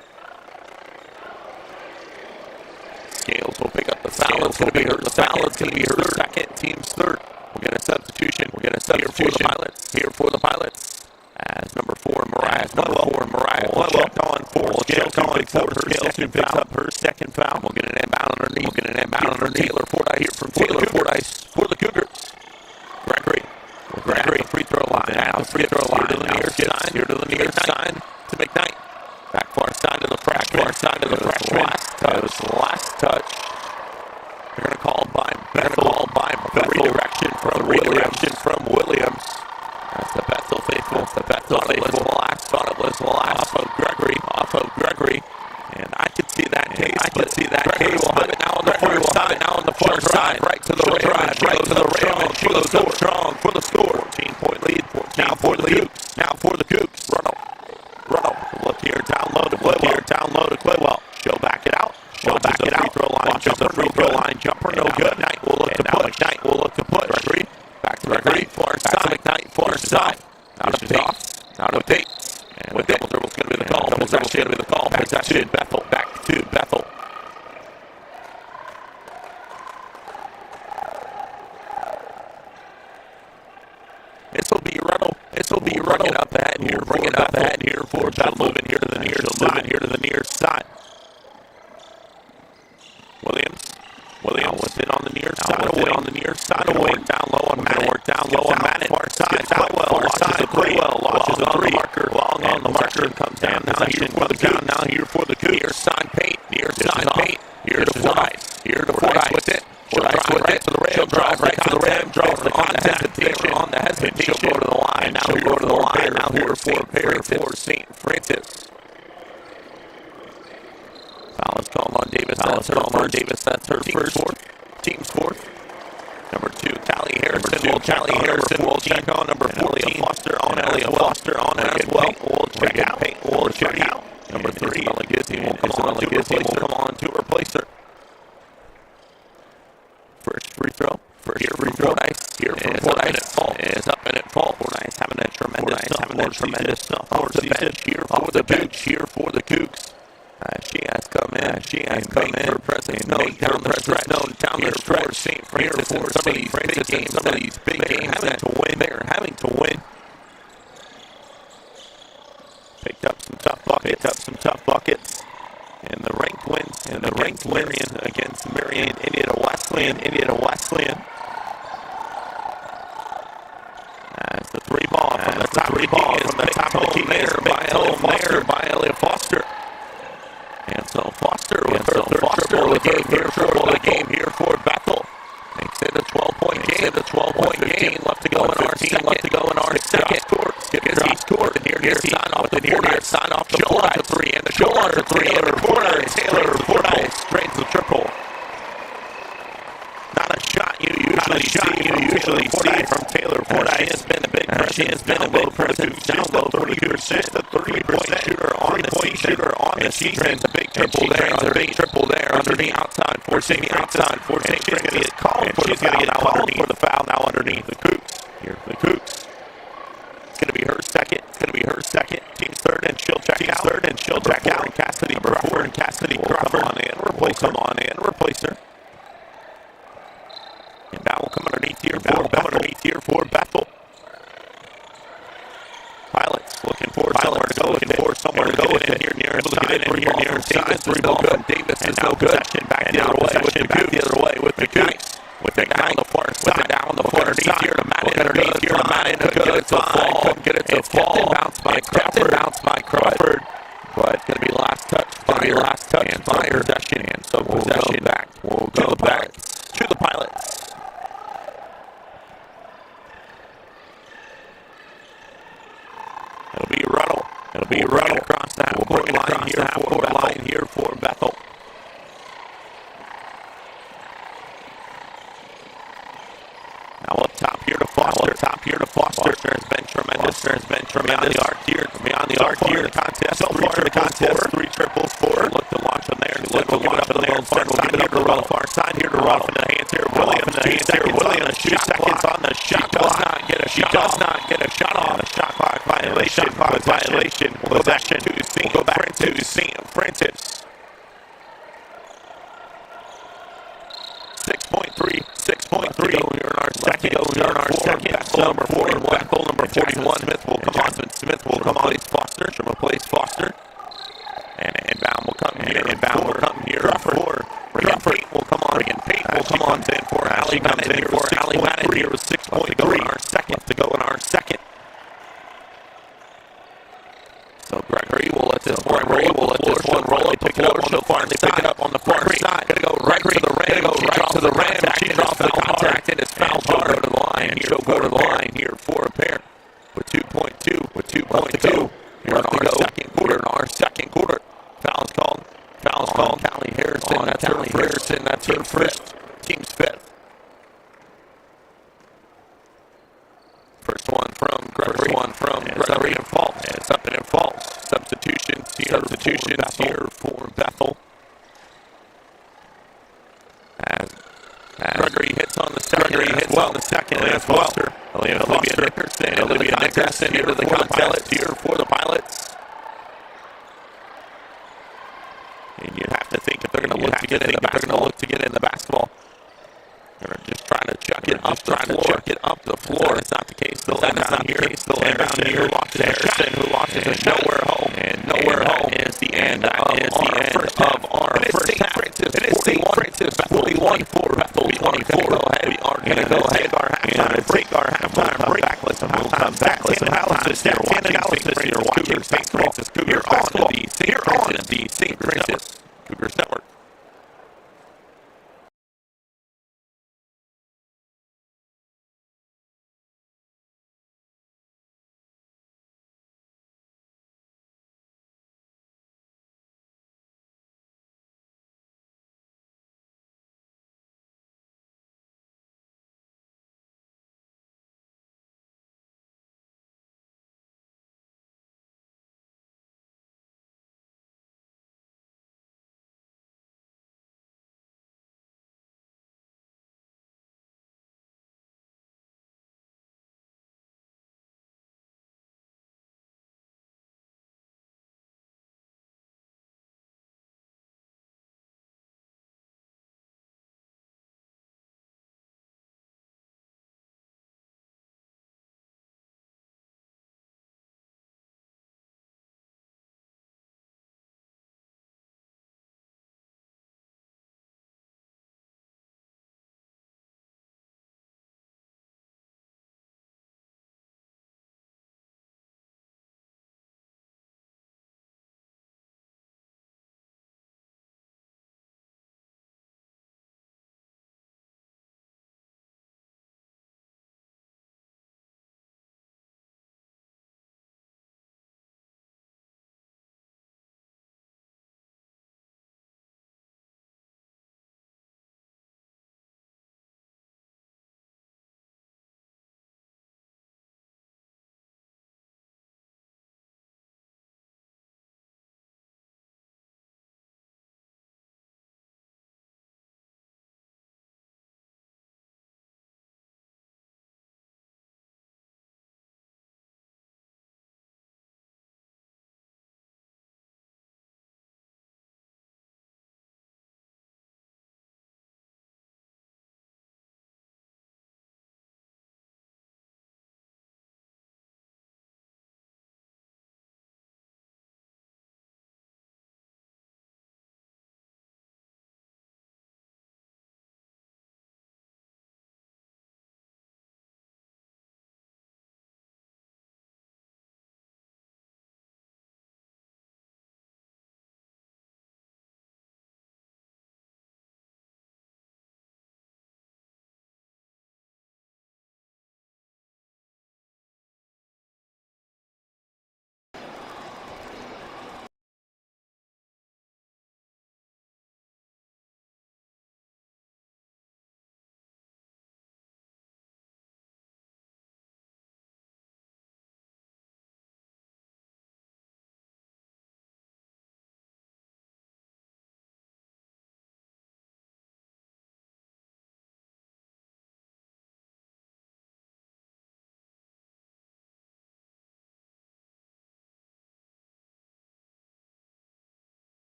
Scales will pick up the foul. It's going to be her second. Team's third. We'll get a substitution. Here for the Pilots. As number 4, Mariah. Checked on for Scales who picks up her second foul. We'll get an inbound underneath. Taylor Fordyce here from Taylor Fordyce for the Cougars. Gregory. The free throw line. Here to the near side. To McKnight. Back far side to the freshman. Last touch. They're going to call by Bethel. Redirection from Williams. That's the Bethel faithful. Thought it was last. Off of Gregory. And I could see that case. Gregory will have it now on the far side. Right to the rim. And she goes up strong for the score. 14-point lead. Now for the Cougs. Runnel. Look here, down low to Claywell. She'll back it out. Free throw line jumper. No good. McKnight will look to put. Gregory. Back to McKnight. Far side. Out of Pate. And with double dribble's going to be the call. Possession. Bethel. Back to Bethel. This will be running up ahead here. For Bethel. Moving here to the near side. Williams with it on the near side. Away. Down low on Madden. Far side. Claywell. Launches on the marker. Long on the marker. Comes down now here for the Cougs. Near side Pate. Here to Fordyce with it. She'll drive right to the rim. Draws the hesitation. On the hesitation. She'll go to the line. Now here for St. Francis. Foul is called on Davis. That's her team's fourth. Number 2, Callie Harrison will check on number 14. Foster on as well. Will check out. Number 3, Gizzi will come on to replace her. First free throw. Fordyce. Here from Fordyce. Is up and at fault. Fordyce having a tremendous off the bench here for the Cougs. She has come in for pressing down the stretch. St. Francis for some of these big games they're having to win. Picked up some tough buckets. And the ranked win against Marion Indiana Wesleyan. As the three ball from the top of the key there by Elliot Foster. And so Foster with her triple the game here for Bethel. Makes it a 12-point game. 15 left to go in our second. Gizzi's court. And here sign off the Fordyce to 3. And the shot to 3. Taylor Fordyce drains the triple. Not a shot you usually see from Taylor Fordyce. She has been a big presence. Down low 30%. The 30% shooter on the season. She drains a big triple there. Underneath outside for St. Francis. She's going to get called for the foul now underneath the Cougs. Here for the Cougs. It's going to be her second. Team's third, and she'll check out. And Cassidy Crawford come on in, replace her. And that will come underneath here for Bethel. no good. Back the other way with back the other way with McKnight. With McKnight on the far side, down on the far side. Here to Matt underneath here to Matt couldn't get it to fall. Couldn't get it to fall. Bounced by Crawford. Bounced by Crawford. But gonna be last touch. Gonna be last touch. And fire possession. And so possession back. We'll go back to the Pilots. It'll be a Ruddle. It'll be a Ruddle across the half-court line here for Bethel. Now up top here to Foster. Foster has been tremendous. Beyond the arc here. The contest. So far the contest. 3 triples, 4. Look to launch them there. Look to launch them there. Far side here to Ruddle. In the hands here. Williams. 2 seconds on the shot clock. Does not get a shot off. A shot clock violation. We'll go back to St. Francis. 6.3 to go here in our second. Number 41. Smith will come on. He's Foster. Should replace Foster. And inbound will come here. Crawford. Pate will come on. In for Alley. Comes in for Alley. Here with 6.3 to go in our second. So Gregory will let this one roll up. Pick it up on the far side. Gonna go right to the rim. She's off the contact and it's foul bar. Go to the line here for a pair. With 2.2. Here in our second quarter. Foul's called. Callie Harrison. That's her first. Team's fifth. First one from Gregory. And fault. It's up and in fault. Substitutions here for Bethel. As Gregory hits on the second as well. Olivia Nickerson here to the contest here for the Pilots. And you have to think if they're going to look to get in the basketball. They're just trying to chuck it up the floor. That's not the case. Still inbound here. Who losses a shot. Nowhere home. Is the end of our first half. It is St. Francis 41 for Bethel 24. We are going to go ahead and take our halftime break. We'll come back. Listen, analysis. You're watching St. Francis Cougars basketball. Here on the St. Francis Cougars Network.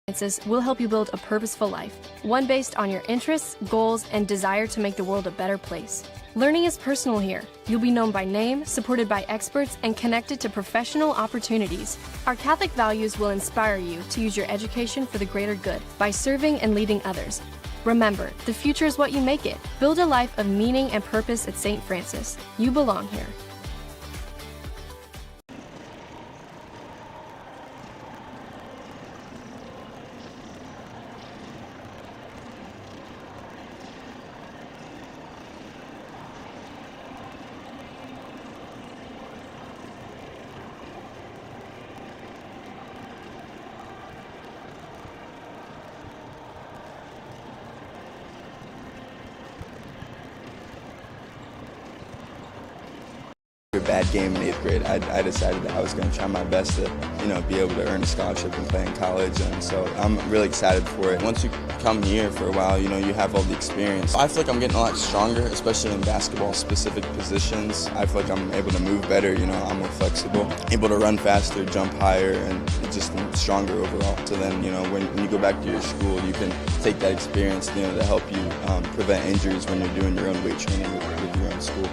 Francis will help you build a purposeful life, one based on your interests, goals, and desire to make the world a better place. Learning is personal here. You'll be known by name, supported by experts, and connected to professional opportunities. Our Catholic values will inspire you to use your education for the greater good by serving and leading others. Remember, the future is what you make it. Build a life of meaning and purpose at St. Francis. You belong here. A bad game in 8th grade, I decided that I was going to try my best to, be able to earn a scholarship and play in college, and so I'm really excited for it. Once you come here for a while, you have all the experience. I feel like I'm getting a lot stronger, especially in basketball-specific positions. I feel like I'm able to move better, I'm more flexible, able to run faster, jump higher, and just stronger overall. So then, when you go back to your school, you can take that experience, to help you prevent injuries when you're doing your own weight training with your own school.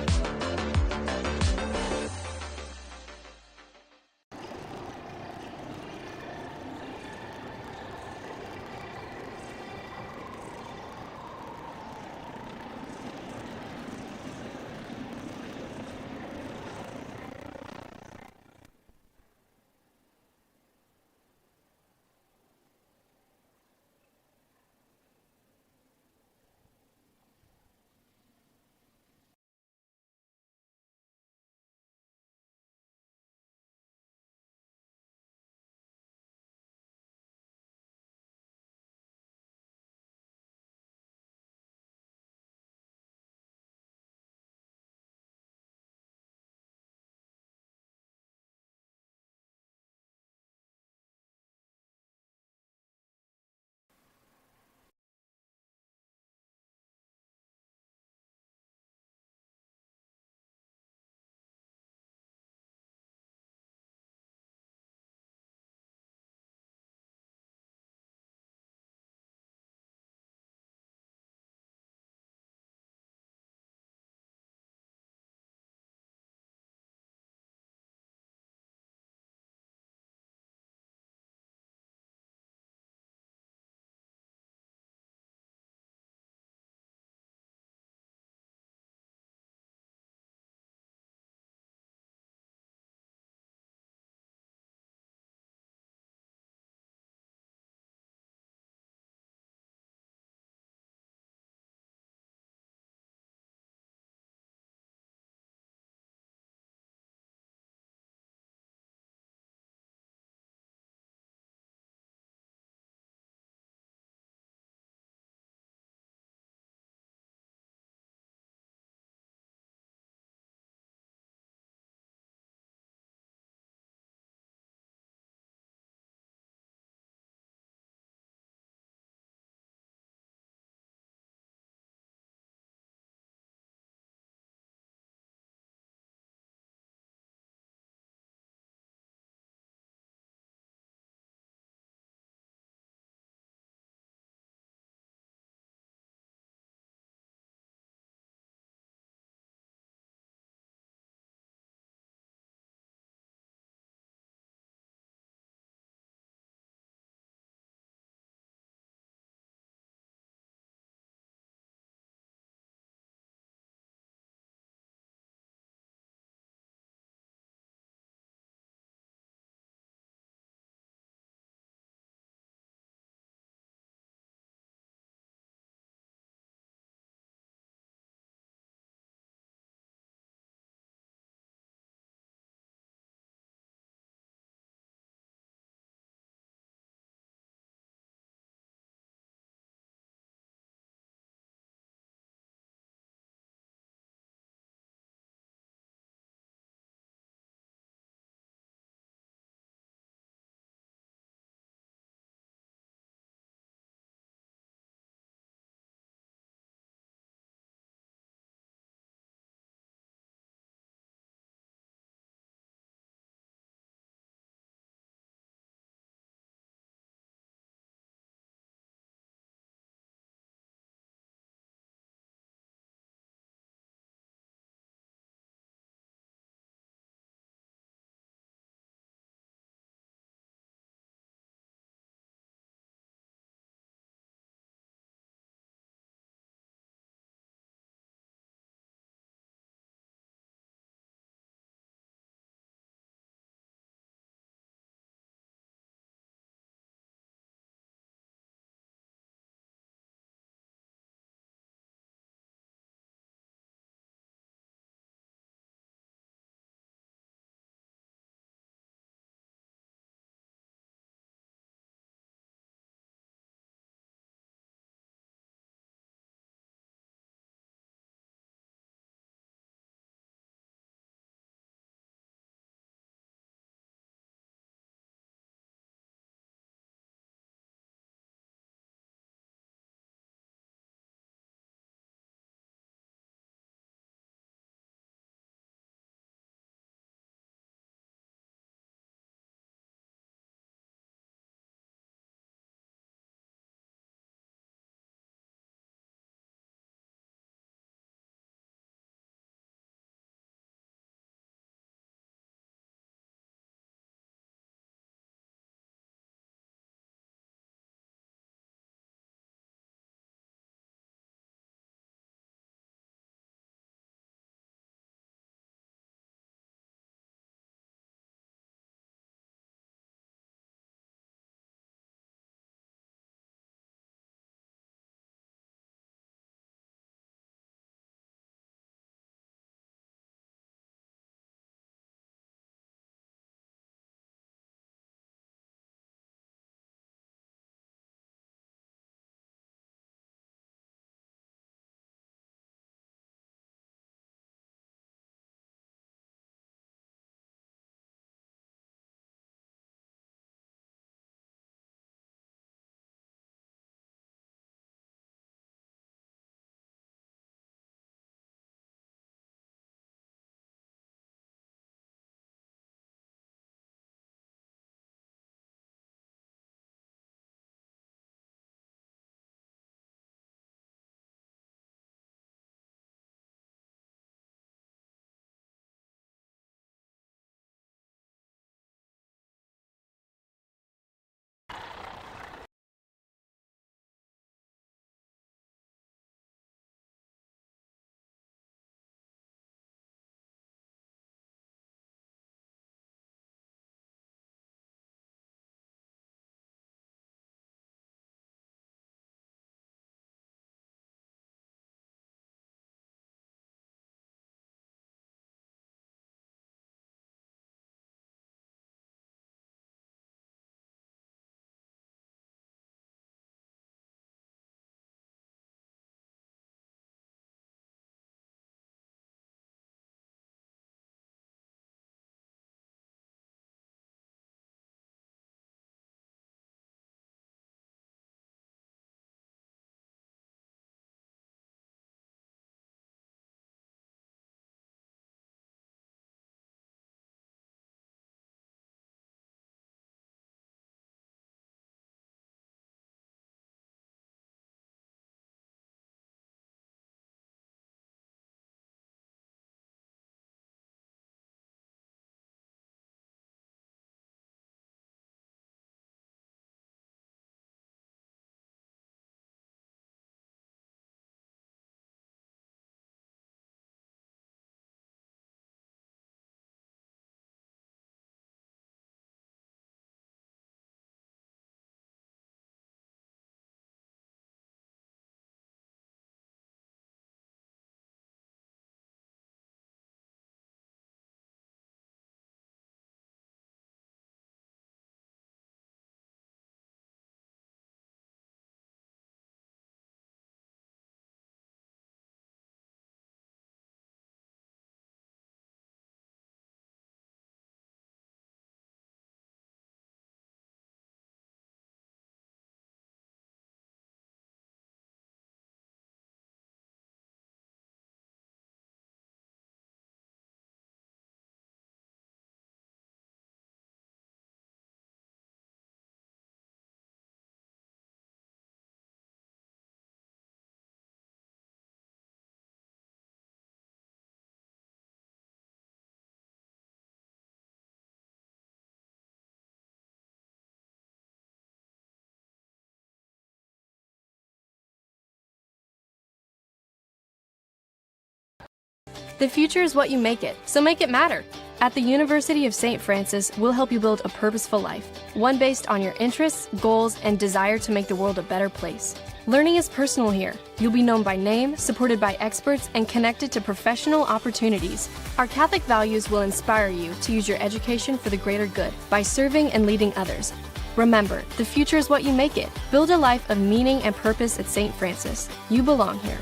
The future is what you make it, so make it matter. At the University of St. Francis, we'll help you build a purposeful life, one based on your interests, goals, and desire to make the world a better place. Learning is personal here. You'll be known by name, supported by experts, and connected to professional opportunities. Our Catholic values will inspire you to use your education for the greater good by serving and leading others. Remember, the future is what you make it. Build a life of meaning and purpose at St. Francis. You belong here.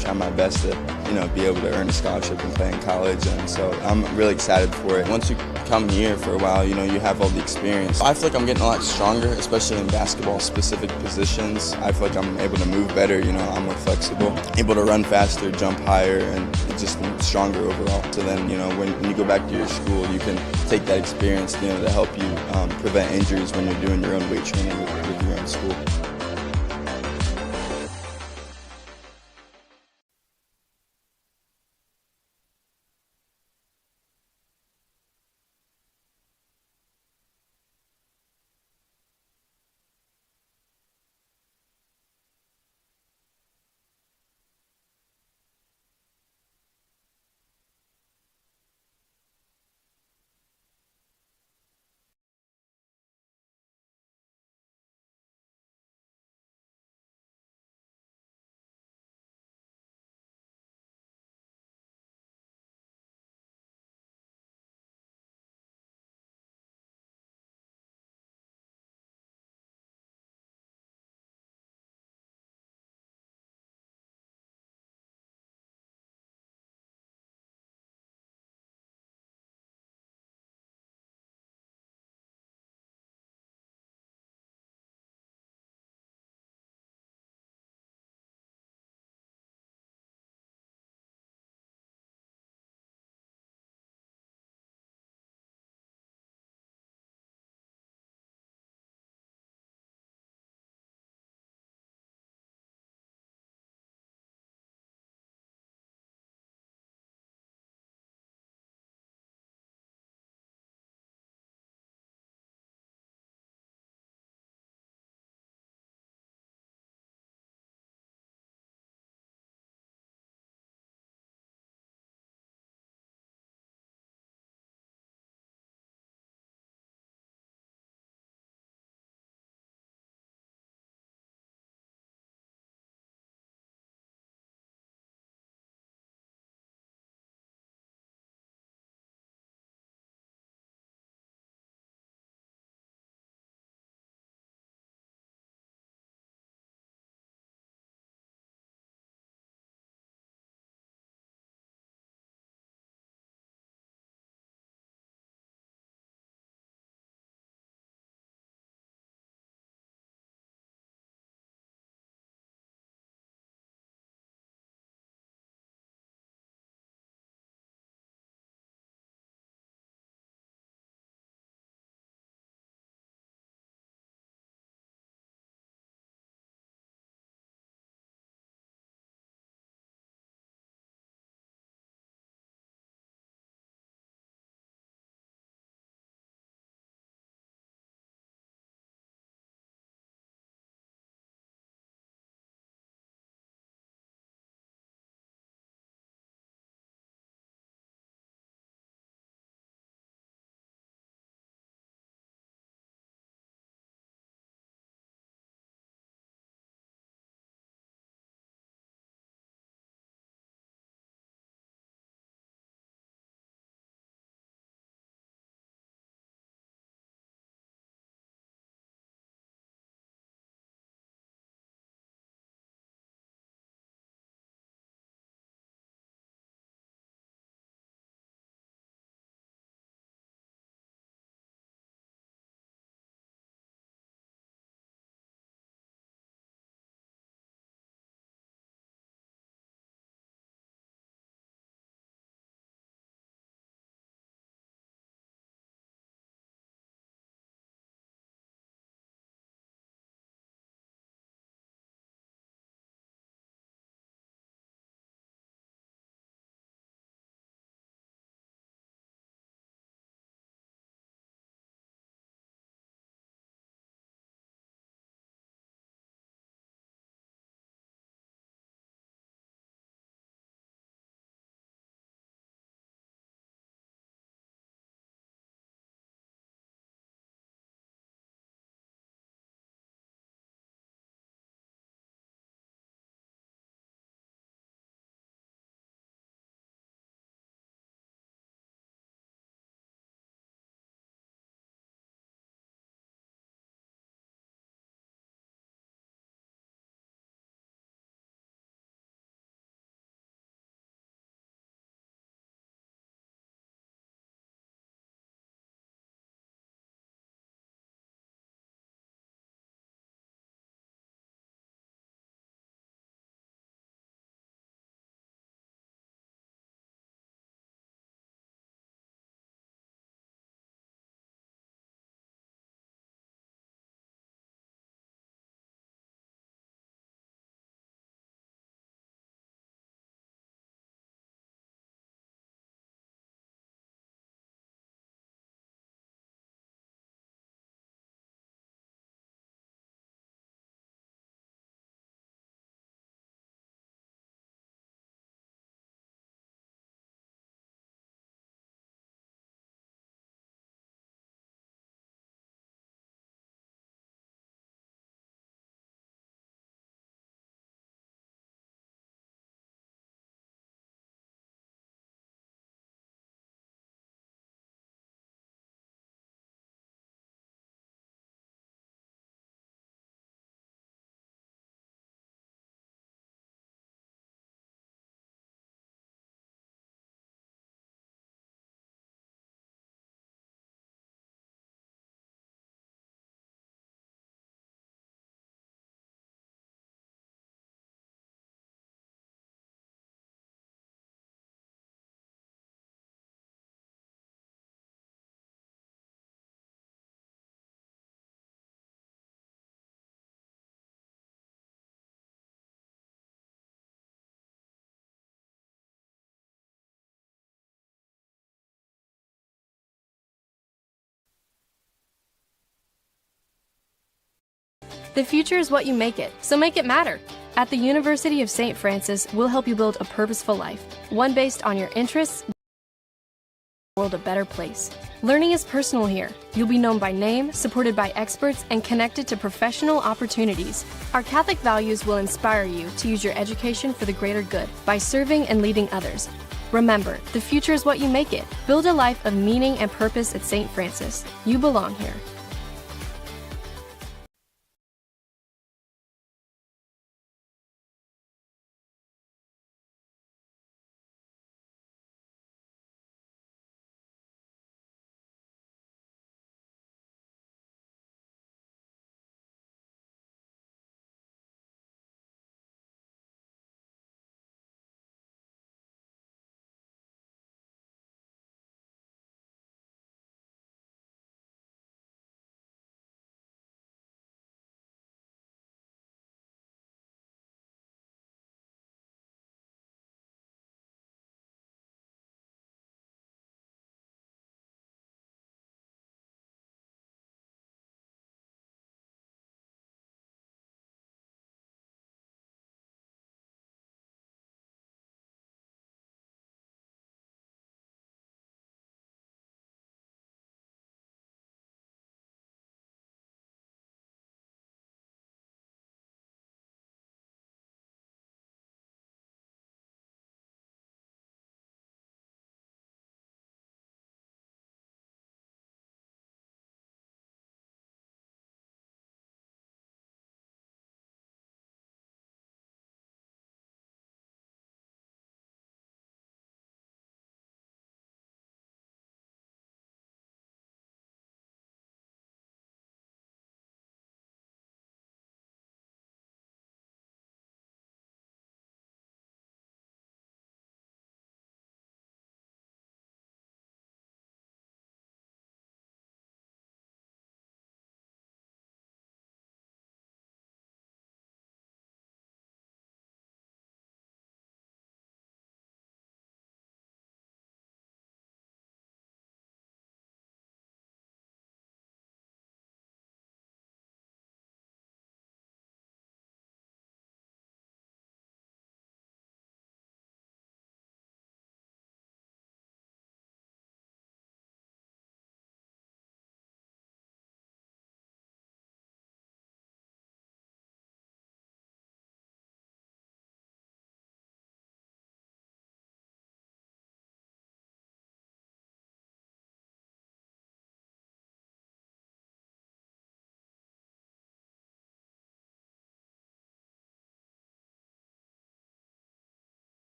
to try my best to, be able to earn a scholarship and play in college. And so I'm really excited for it. Once you come here for a while, you have all the experience. I feel like I'm getting a lot stronger, especially in basketball-specific positions. I feel like I'm able to move better, I'm more flexible, able to run faster, jump higher, and just stronger overall. So then, when you go back to your school, you can take that experience, to help you prevent injuries when you're doing your own weight training with your own school. The future is what you make it, so make it matter. At the University of St. Francis, we'll help you build a purposeful life, one based on your interests, world a better place. Learning is personal here. You'll be known by name, supported by experts, and connected to professional opportunities. Our Catholic values will inspire you to use your education for the greater good by serving and leading others. Remember, the future is what you make it. Build a life of meaning and purpose at St. Francis. You belong here.